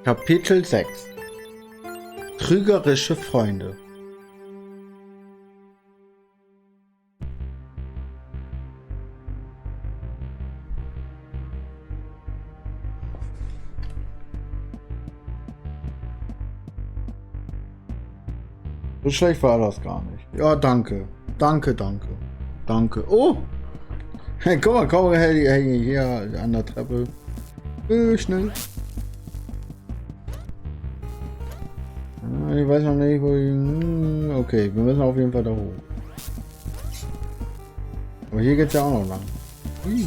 Kapitel 6 Trügerische Freunde. So schlecht war das gar nicht. Ja, danke. Danke, danke. Danke. Oh! Hey, guck mal, komm, hey, hier an der Treppe. Schnell. Ich weiß noch nicht, wo ich... Okay, wir müssen auf jeden Fall da hoch. Aber hier geht's ja auch noch lang. Hui.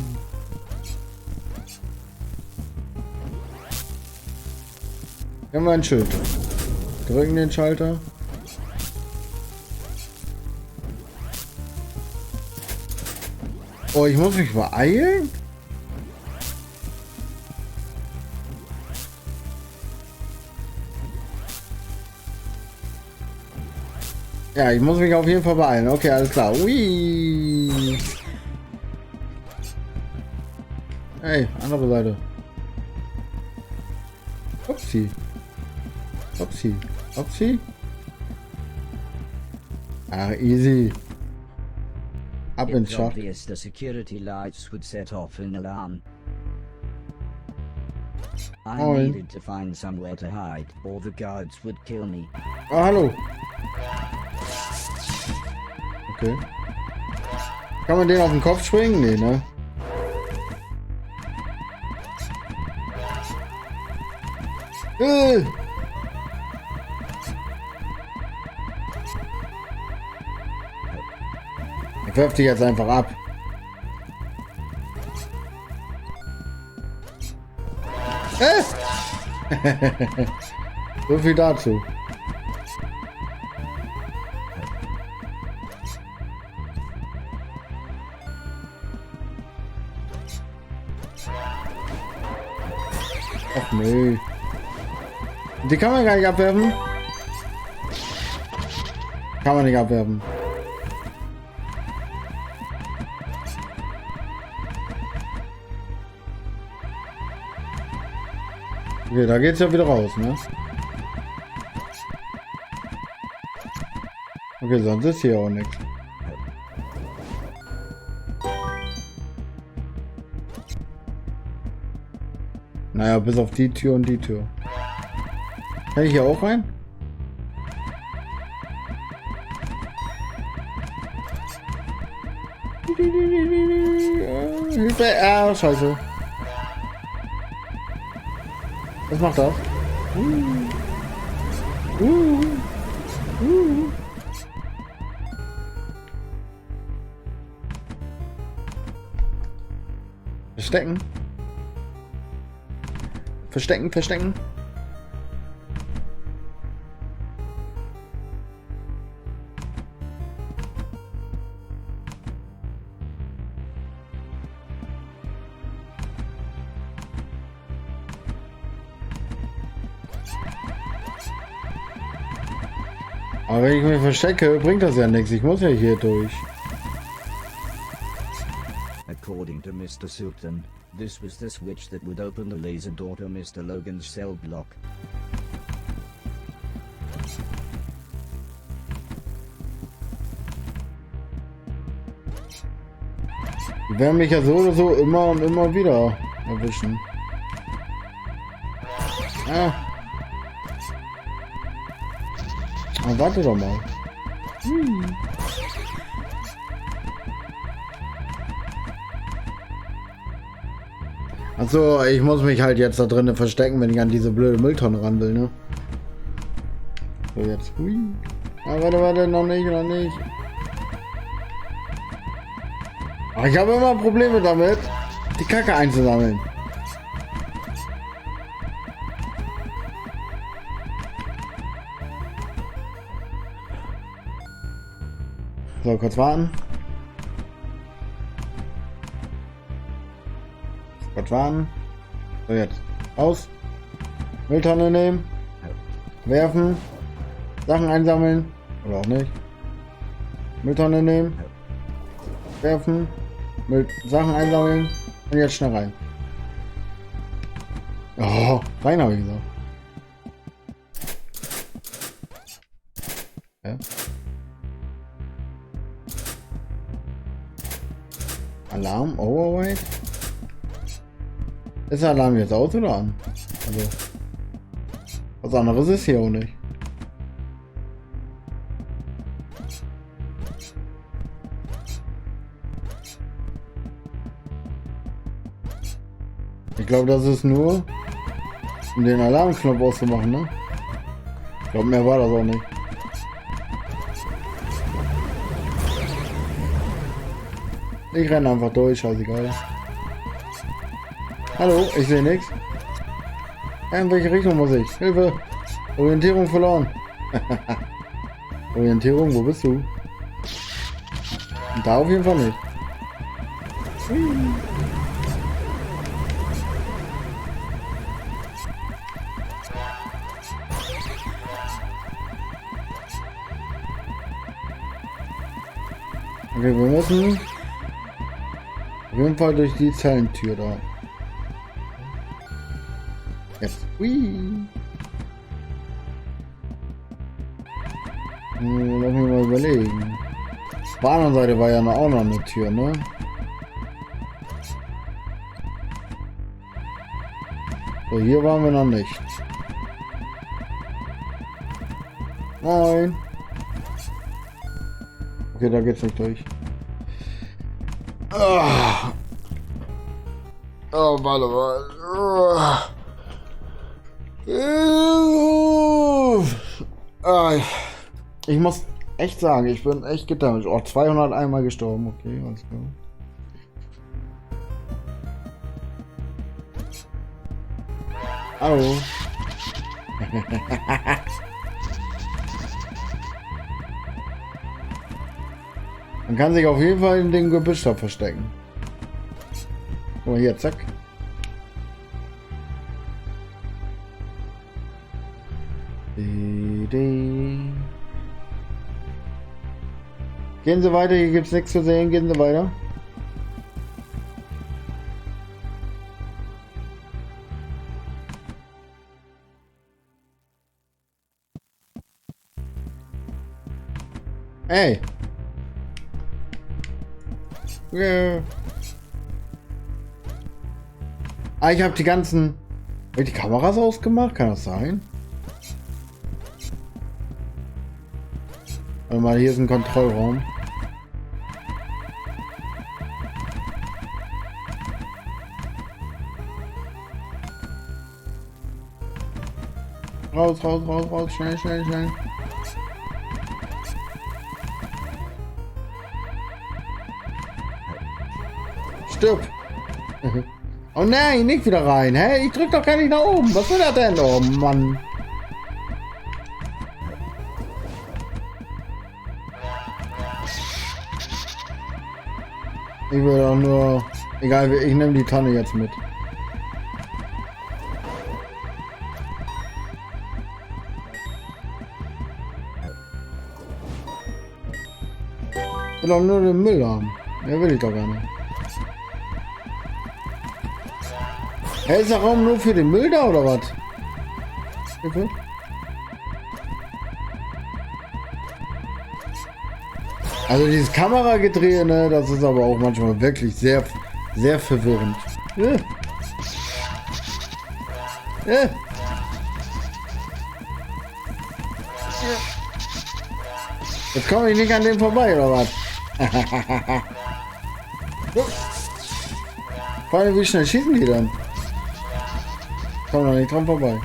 Hier haben wir ein Schild. Drücken den Schalter. Oh, ich muss mich beeilen? Ja, ich muss mich auf jeden Fall beeilen. Okay, alles klar. Ui. Hey, andere Seite. Upsi. Upsi. Upsi. Ach, easy. Ab ins Schacht. The security lights would set off an alarm. I needed to find somewhere to hide, or the guards would kill me. Oh, hallo. Okay. Kann man den auf den Kopf schwingen? Nee, ne? Ich werf dich jetzt einfach ab. So viel dazu. Ach nee. Die kann man gar nicht abwerfen. Kann man nicht abwerfen. Okay, da geht's ja wieder raus, ne? Okay, sonst ist hier auch nichts. Naja, bis auf die Tür und die Tür. Kann ich hier auch rein? Hilfe! Ah, scheiße. Was macht das? Verstecken. Verstecken, verstecken. Aber wenn ich mich verstecke, bringt das ja nichts. Ich muss ja hier durch. According to Mr. Sugden, this was the switch that would open the laser door to Mr. Logan's cell block. Die werden mich ja so oder so immer und immer wieder erwischen. Ah. Aber warte doch mal. Achso, ich muss mich halt jetzt da drinnen verstecken, wenn ich an diese blöde Mülltonne ran will, ne? So, jetzt. Hui. Ah, warte, noch nicht, noch nicht. Ach, ich habe immer Probleme damit, die Kacke einzusammeln. So, kurz warten. Kurz warten. So, jetzt. Aus. Mülltonne nehmen. Werfen. Sachen einsammeln. Oder auch nicht. Mülltonne nehmen. Werfen. Sachen einsammeln. Und jetzt schnell rein. Oh, rein habe ich gesagt. Ja. Alarm, Override? Ist der Alarm jetzt aus oder an? Also, was anderes ist hier auch nicht. Ich glaube, das ist nur, um den Alarmknopf auszumachen, ne? Ich glaube, mehr war das auch nicht. Ich renne einfach durch, scheißegal. Hallo, ich sehe nichts. In welche Richtung muss ich? Hilfe! Orientierung verloren. Orientierung, wo bist du? Da auf jeden Fall nicht. Okay, wir müssen auf jeden Fall durch die Zellentür da. Jetzt. Hui. Lass mich mal überlegen. Auf der anderen Seite war ja auch noch eine Tür, ne? So, hier waren wir noch nicht. Nein. Okay, da geht's nicht durch. Oh, warte mal. Ich muss echt sagen, ich bin echt gedammt. Oh, 200 einmal gestorben. Okay, alles klar. Hallo. Man kann sich auf jeden Fall in dem Gebüsch da verstecken. Guck mal hier, zack. Gehen Sie weiter, hier gibt es nichts zu sehen, gehen Sie weiter. Hey! Yeah. Ah, ich habe die ganzen... Hab ich die Kameras ausgemacht? Kann das sein? Warte mal, hier ist ein Kontrollraum. Raus, raus, raus, raus, schnell, schnell, schnell. Stirb! Oh nein, nicht wieder rein. Hä? Ich drück doch gar nicht nach oben. Was will er denn? Oh Mann. Ich will doch nur... Egal, ich nehme die Tonne jetzt mit. Ich will doch nur den Müll haben. Mehr will ich doch gar nicht. Hey, ist der Raum nur für den Müll da oder was? Bitte? Also dieses Kameragedrehe, ne, das ist aber auch manchmal wirklich sehr, sehr verwirrend. Jetzt komme ich nicht an dem vorbei, oder was? Vor allem, wie schnell schießen die denn? Komm doch nicht dran vorbei.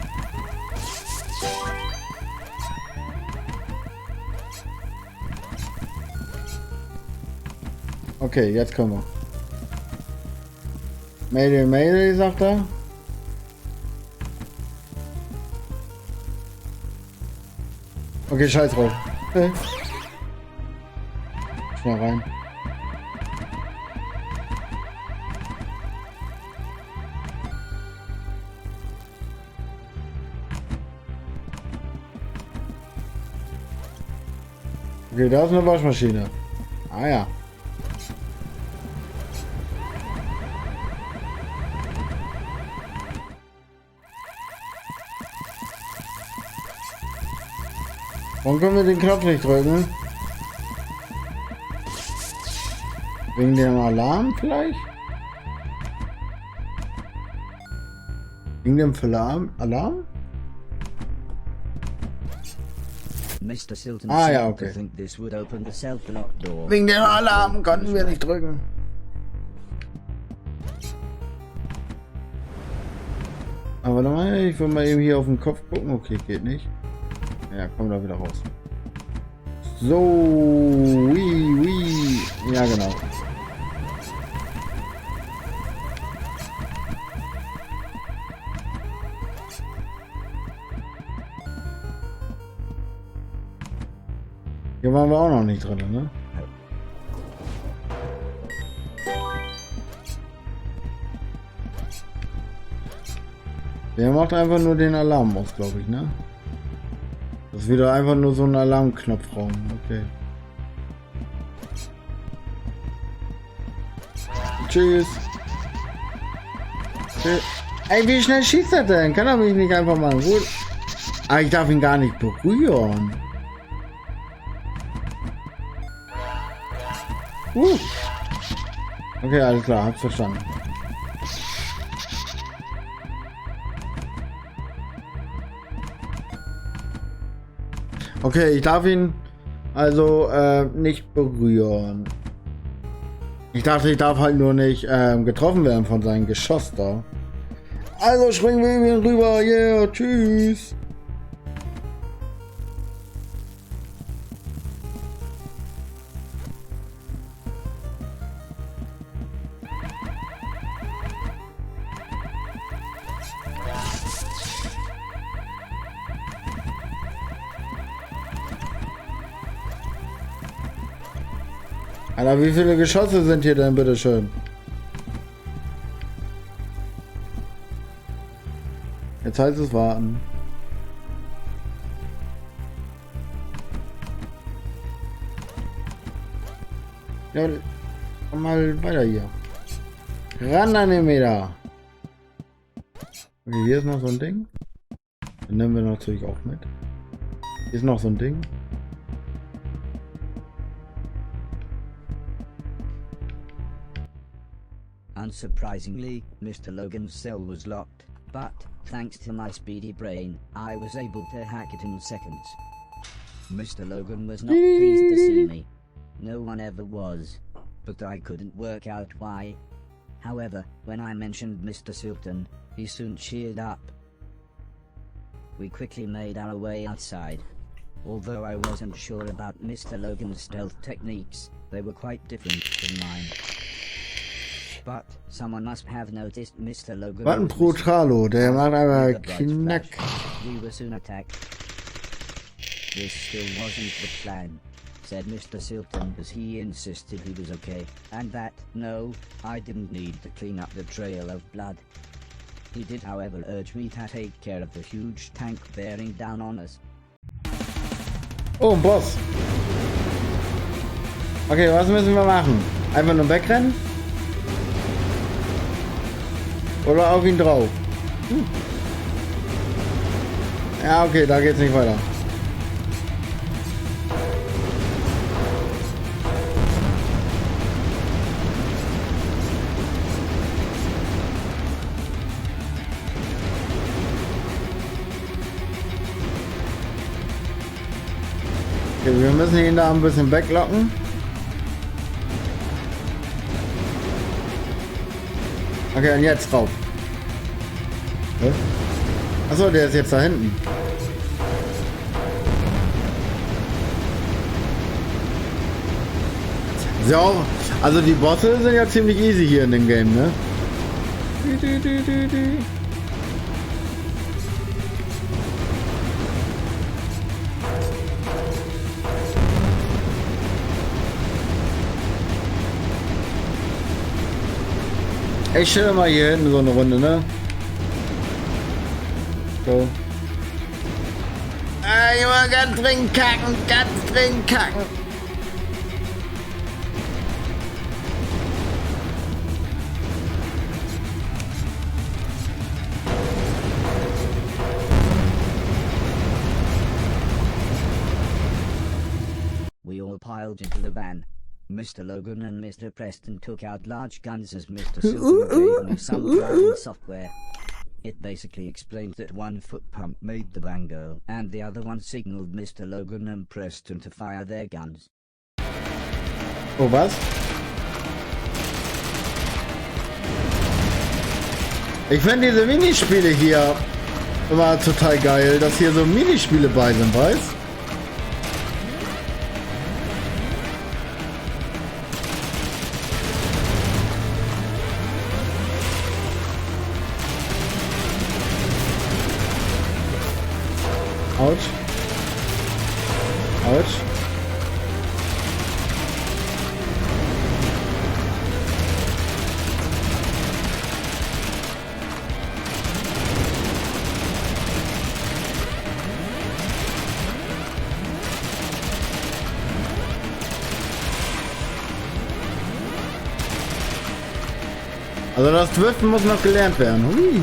Okay, jetzt können wir. Mayday, Mayday, sagt er. Okay, scheiß drauf. Schnell rein. Okay, da ist eine Waschmaschine. Ah ja. Warum können wir den Knopf nicht drücken? Wegen dem Alarm vielleicht? Wegen dem Alarm? Mr. Silton Ah, ja, seemed okay. to think this would open the self-lock door. Wegen dem Alarm konnten wir nicht drücken. Aber warte mal, ich will mal eben hier auf den Kopf gucken. Okay, geht nicht. Ja, komm da wieder raus. So, wie. Ja, genau. Hier waren wir auch noch nicht drin, ne? Der macht einfach nur den Alarm aus, glaube ich, ne? Das ist wieder einfach nur so ein Alarmknopfraum. Okay. Tschüss. Ey, wie schnell schießt er denn? Kann er mich nicht einfach mal gut? Ah, ich darf ihn gar nicht berühren. Okay, alles klar, hab's verstanden. Okay, ich darf ihn also nicht berühren. Ich dachte, ich darf halt nur nicht getroffen werden von seinem Geschoss da. Also springen wir über ihn rüber. Yeah, tschüss. Alter, wie viele Geschosse sind hier denn, bitteschön? Jetzt heißt es warten. Ja, komm mal weiter hier. Ran an den Meter. Okay, hier ist noch so ein Ding. Den nehmen wir natürlich auch mit. Hier ist noch so ein Ding. Unsurprisingly, Mr. Logan's cell was locked, but, thanks to my speedy brain, I was able to hack it in seconds. Mr. Logan was not pleased to see me. No one ever was. But I couldn't work out why. However, when I mentioned Mr. Sultan, he soon cheered up. We quickly made our way outside. Although I wasn't sure about Mr. Logan's stealth techniques, they were quite different from mine. But someone must have noticed Mr. Logan. Was ein Brutalo, der macht aber Knack. We were soon attacked. This still wasn't the plan, said Mr. Silton as he insisted he was okay, and that, no, I didn't need to clean up the trail of blood. He did, however, urge me to take care of the huge tank bearing down on us. Oh, ein Boss. Okay, was müssen wir machen? Einfach nur wegrennen? Oder auf ihn drauf? Ja, okay, da geht's nicht weiter. Okay, wir müssen ihn da ein bisschen weglocken. Okay, und jetzt drauf. Achso, der ist jetzt da hinten. So, also die Bosse sind ja ziemlich easy hier in dem Game, ne? Ich stelle mal hier hinten so eine Runde, ne? So. Ich will ganz dringend kacken, ganz dringend kacken. piled into the van. Mr. Logan and Mr. Preston took out large guns as Mr. Silton gave me some driving software. It basically explained that one foot pump made the van go, and the other one signaled Mr. Logan and Preston to fire their guns. Oh, was? Ich finde diese Minispiele hier immer total geil, dass hier so Minispiele bei sind, weißt? Autsch. Autsch. Also das Driften muss noch gelernt werden. Hui.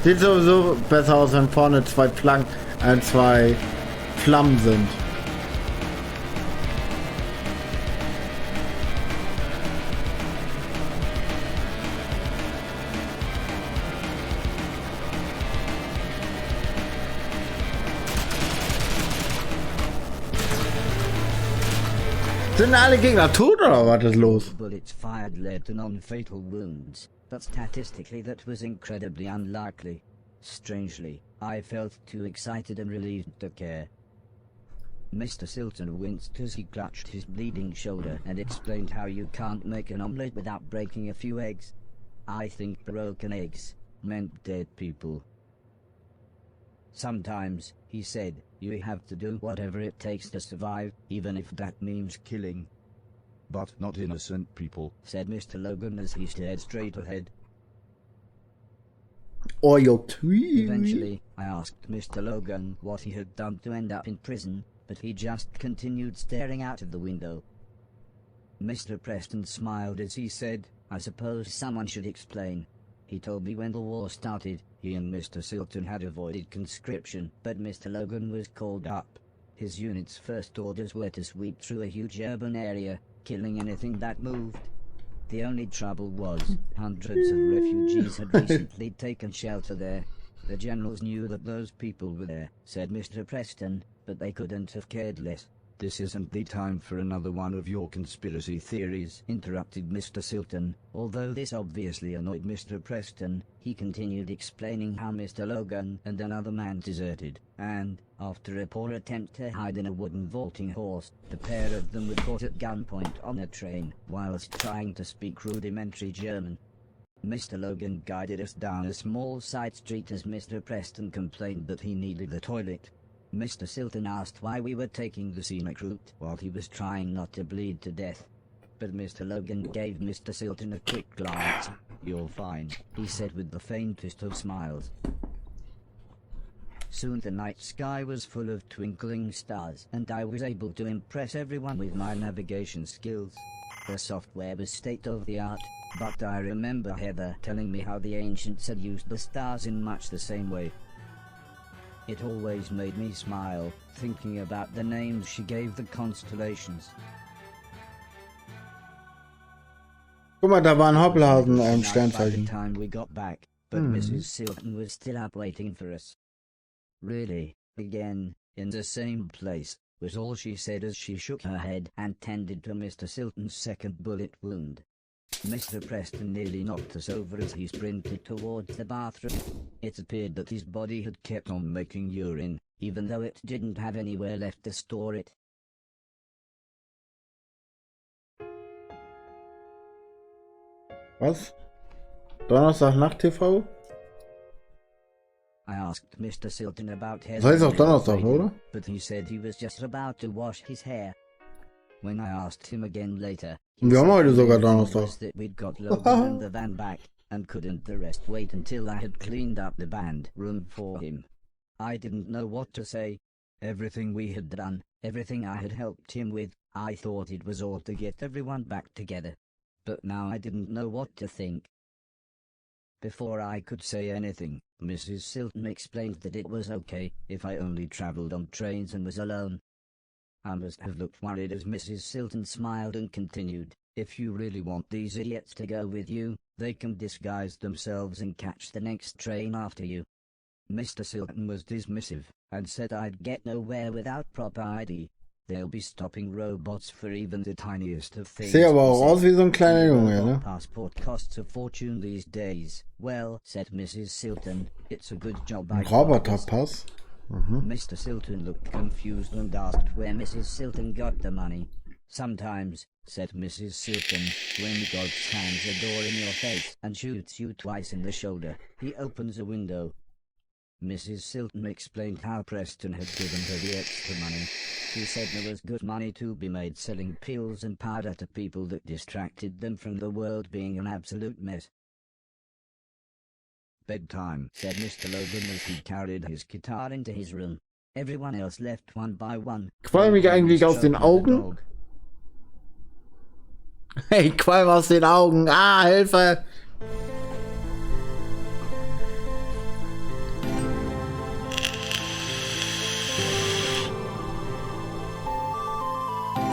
Sieht sowieso besser aus, wenn vorne zwei Flammen sind. Sind alle Gegner tot oder was ist los? Bullets fired led to non-fatal wounds, but statistically that was incredibly unlikely. Strangely, I felt too excited and relieved to care. Mr. Silton winced as he clutched his bleeding shoulder and explained how you can't make an omelette without breaking a few eggs. I think broken eggs meant dead people. Sometimes, he said, you have to do whatever it takes to survive, even if that means killing. But not innocent people, said Mr. Logan as he stared straight ahead. Oh, your tweet. Eventually, I asked Mr. Logan what he had done to end up in prison, but he just continued staring out of the window. Mr. Preston smiled as he said, I suppose someone should explain. He told me when the war started, he and Mr. Silton had avoided conscription, but Mr. Logan was called up. His unit's first orders were to sweep through a huge urban area, killing anything that moved. The only trouble was, hundreds of refugees had recently taken shelter there. The generals knew that those people were there, said Mr. Preston, but they couldn't have cared less. This isn't the time for another one of your conspiracy theories, interrupted Mr. Silton. Although this obviously annoyed Mr. Preston, he continued explaining how Mr. Logan and another man deserted, and, after a poor attempt to hide in a wooden vaulting horse, the pair of them were caught at gunpoint on a train, whilst trying to speak rudimentary German. Mr. Logan guided us down a small side street as Mr. Preston complained that he needed the toilet. Mr. Silton asked why we were taking the scenic route while he was trying not to bleed to death. But Mr. Logan gave Mr. Silton a quick glance. You're fine, he said with the faintest of smiles. Soon the night sky was full of twinkling stars, and I was able to impress everyone with my navigation skills. The software was state-of-the-art, but I remember Heather telling me how the ancients had used the stars in much the same way. It always made me smile, thinking about the names she gave the constellations. Guck mal, da war ein Hoppelhasen By the Sternzeichen. time we got back, but Mrs. Silton was still up waiting for us. Really, again, in the same place, was all she said as she shook her head and tended to Mr. Silton's second bullet wound. Mr. Preston nearly knocked us over as he sprinted towards the bathroom. It appeared that his body had kept on making urine, even though it didn't have anywhere left to store it. Was? Donnerstag Nacht TV? I asked Mr. Silton about his Das heißt auch Donnerstag, oder? but he said he was just about to wash his hair. When I asked him again later, Wir haben heute sogar was Donnerstag. that we'd got Logan and the van back, and couldn't the rest wait until I had cleaned up the band room for him. I didn't know what to say. Everything we had done, everything I had helped him with, I thought it was all to get everyone back together. But now I didn't know what to think. Before I could say anything, Mrs. Silton explained that it was okay if I only travelled on trains and was alone. I must have looked worried as Mrs. Silton smiled and continued, "If you really want these idiots to go with you, they can disguise themselves and catch the next train after you." Mr. Silton was dismissive, and said I'd get nowhere without proper ID. They'll be stopping robots for even the tiniest of things. Sehe aber auch aus wie so ein kleiner Junge, ne? Passport costs a fortune these days. Well, said Mrs. Silton, it's a good job Ein I got this. Roboterpass. Mr. Silton looked confused and asked where Mrs. Silton got the money. Sometimes, said Mrs. Silton, when God slams a door in your face and shoots you twice in the shoulder, he opens a window. Mrs. Silton explained how Preston had given her the extra money. She said there was good money to be made selling pills and powder to people that distracted them from the world being an absolute mess. Bedtime, said Mr. Logan as he carried his guitar into his room. Everyone else left one by one. Qualm mich eigentlich aus den Augen? Hey, Qualm aus den Augen. Ah, Hilfe!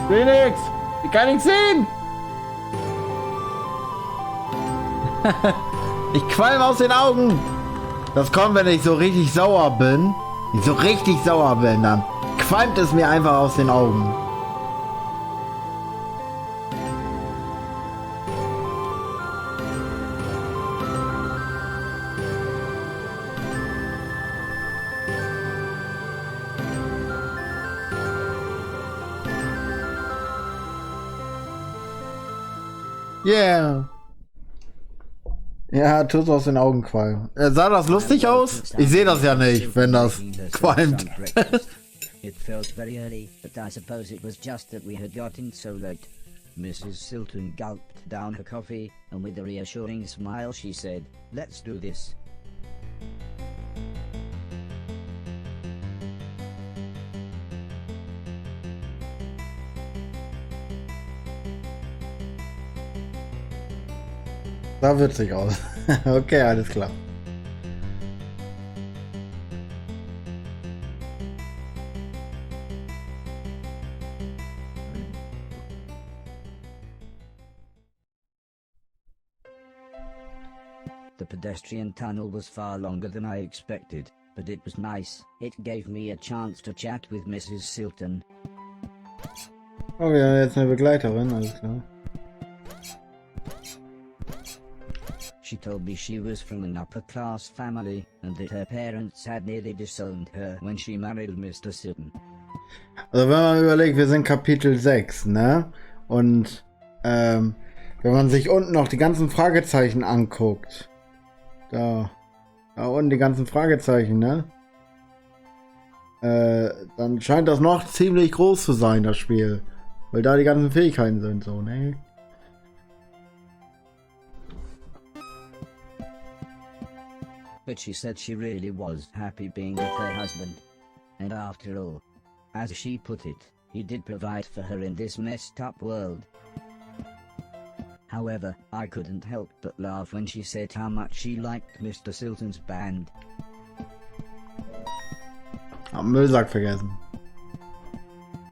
Ich will nix! Ich kann nichts sehen! Ich qualm aus den Augen! Das kommt, wenn ich so richtig sauer bin. Wenn ich so richtig sauer bin, dann qualmt es mir einfach aus den Augen. Yeah. Ja, tut aus den Augen qualmen. Sah das lustig aus? Ich sehe das ja nicht, wenn das qualmt. It felt very early, but I suppose it was just that we had gotten so late. Mrs. Silton gulped down her coffee, and with a reassuring smile she said, "Let's do this." Sah witzig aus. Okay, alles klar. The pedestrian tunnel was far longer than I expected, but it was nice. It gave me a chance to chat with Mrs. Silton. Oh, wir haben jetzt eine Begleiterin, alles klar. She told me she was from an upper-class family, and that her parents had nearly disowned her when she married Mr. Silton. Also wenn man überlegt, wir sind Kapitel 6, ne? Und wenn man sich unten noch die ganzen Fragezeichen anguckt, da unten die ganzen Fragezeichen, ne? Dann scheint das noch ziemlich groß zu sein, das Spiel. Weil da die ganzen Fähigkeiten sind, so, ne? But she said she really was happy being with her husband. And after all, as she put it, he did provide for her in this messed up world. However, I couldn't help but laugh when she said how much she liked Mr. Silton's band. Hab Müllsack vergessen.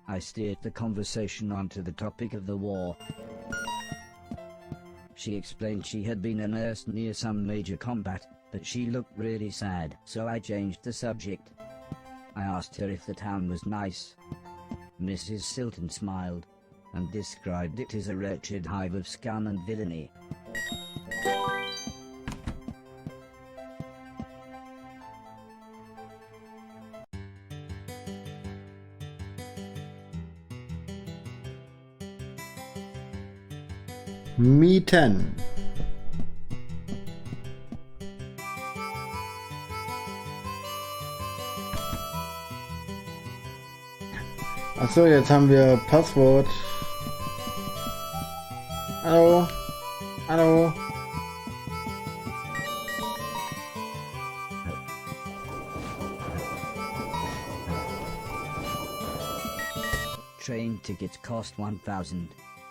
I steered the conversation onto the topic of the war. She explained she had been a nurse near some major combat, but she looked really sad, so I changed the subject. I asked her if the town was nice. Mrs. Silton smiled, and described it as a wretched hive of scum and villainy. Mieten. Achso, jetzt haben wir Passwort. Hallo? Hallo? train tickets cost 1,000.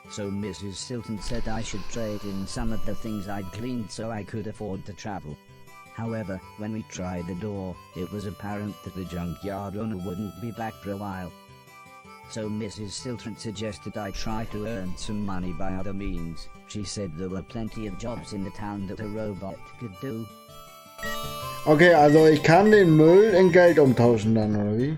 So Mrs. Silton said I should trade in some of the things I'd cleaned so I could afford to travel. However, when we tried the door, it was apparent that the junkyard owner wouldn't be back for a while. So Mrs. Silton suggested I try to earn some money by other means. She said there were plenty of jobs in the town that a robot could do. Okay, also ich kann den Müll in Geld umtauschen dann, oder wie?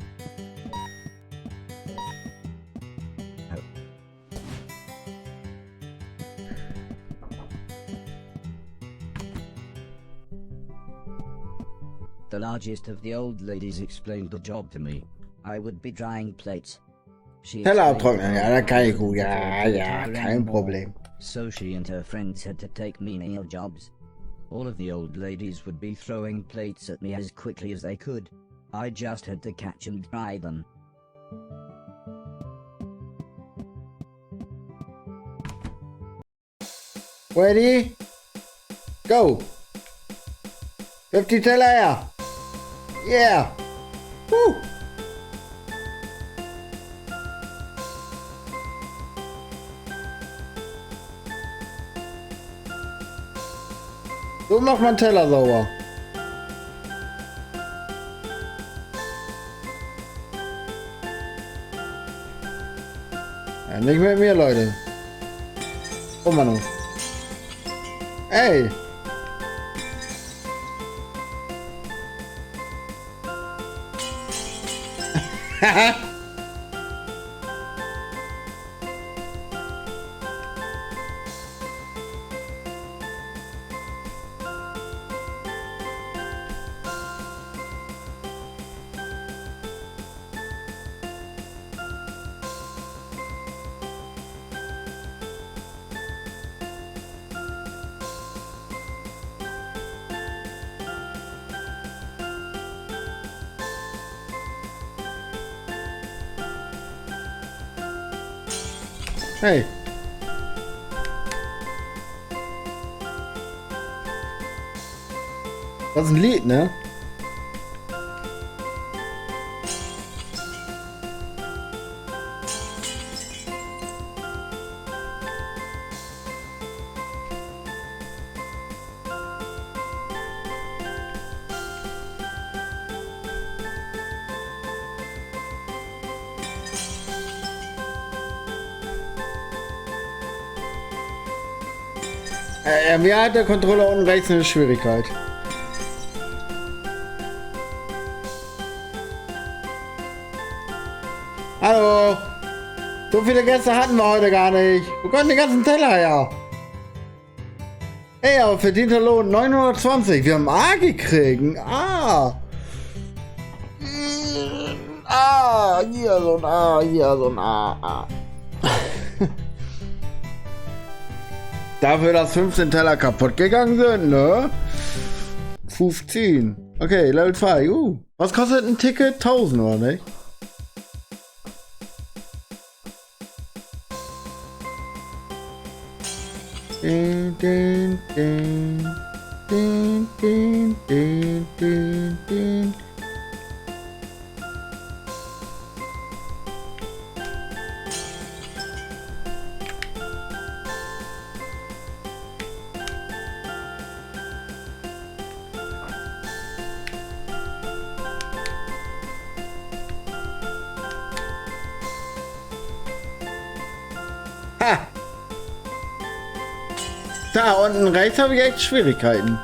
The largest of the old ladies explained the job to me. I would be drying plates. She Teller explained abtrocknen, ja, da kann ich gut, ja, kein Problem. So she and her friends had to take menial jobs. All of the old ladies would be throwing plates at me as quickly as they could. I just had to catch and dry them. Ready? Go! Wirf die Teller her! Yeah! Woo! So macht man Teller sauber. Ja, nicht mit mir, Leute. Oh Mann. Ey! Haha! Hey. Das ist ein Lied, ne? Mir hat der Controller unten rechts eine Schwierigkeit. Hallo! So viele Gäste hatten wir heute gar nicht. Wo kommen die ganzen Teller her? Ey, aber verdienter Lohn 920. Wir haben A gekriegt. Ah! Ah, hier so ein A, hier so ein A. Dafür, dass 15 Teller kaputt gegangen sind, ne? 15. Okay, Level 2. Was kostet ein Ticket? 1000, oder nicht? Din, din, din, din, din, din, din, din. Ha! Da unten rechts habe ich echt Schwierigkeiten.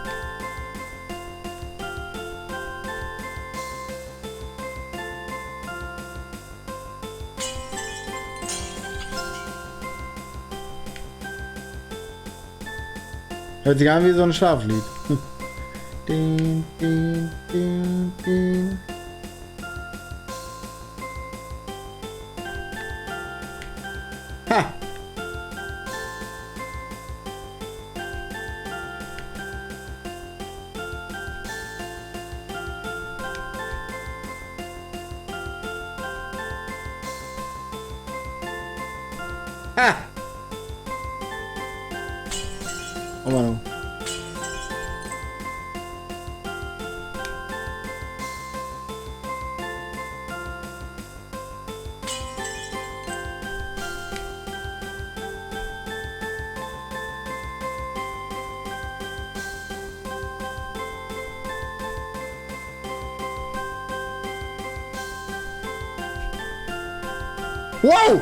Hört sich an wie so ein Schlaflied. Din, din, din, din. Ha! Ha! Oh Mann. Wow!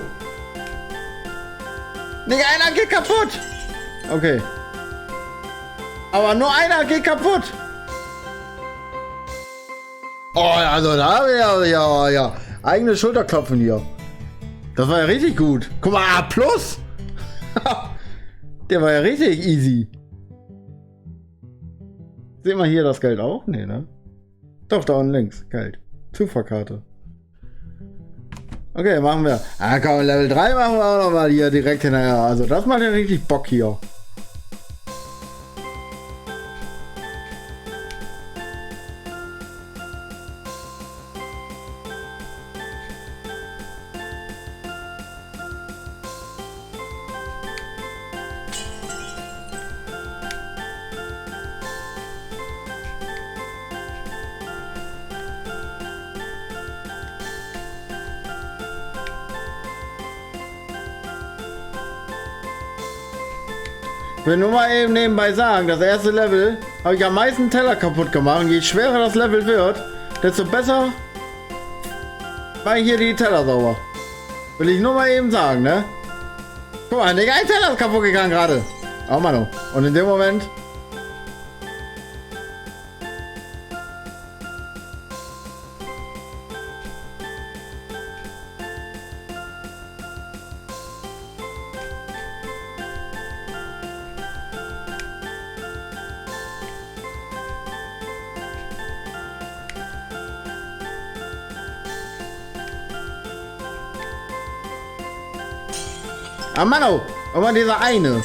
Nicht einer geht kaputt! Okay. Aber nur einer geht kaputt! Oh, also da ja. Eigene Schulterklopfen hier. Das war ja richtig gut. Guck mal, A+. Der war ja richtig easy. Sehen wir hier das Geld auch? Nee, ne? Doch, da unten links. Geld. Zufallkarte. Okay, machen wir. Ah, komm, Level 3 machen wir auch noch mal hier direkt hinterher. Also das macht ja richtig Bock hier. Ich will nur mal eben nebenbei sagen, das erste Level habe ich am meisten Teller kaputt gemacht. Und je schwerer das Level wird, desto besser mache ich hier die Teller sauber. Will ich nur mal eben sagen, ne? Guck mal, Digga, ein Teller ist kaputt gegangen gerade. Oh Mann. Und in dem Moment... Ah, Mann, oh, aber dieser eine.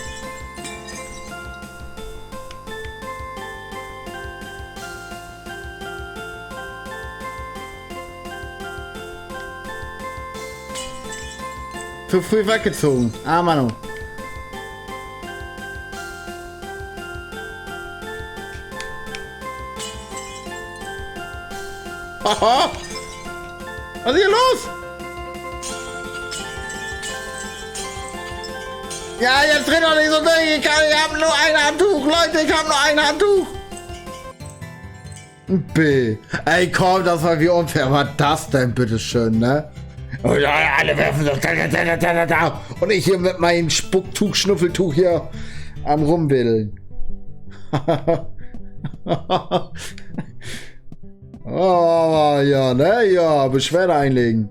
Zu früh weggezogen. Ah, Mann, oh. Haha. Was ist hier los? Ja, jetzt dreht doch nicht so durch. Ich hab nur ein Handtuch, Leute. Ich hab nur ein Handtuch. B. Ey, komm, das war wie unfair. Was das denn, bitteschön, ne? Und alle werfen das. Und ich hier mit meinem Spucktuch, Schnuffeltuch hier am Rumwedeln. Oh, ja, ne? Ja, Beschwerde einlegen.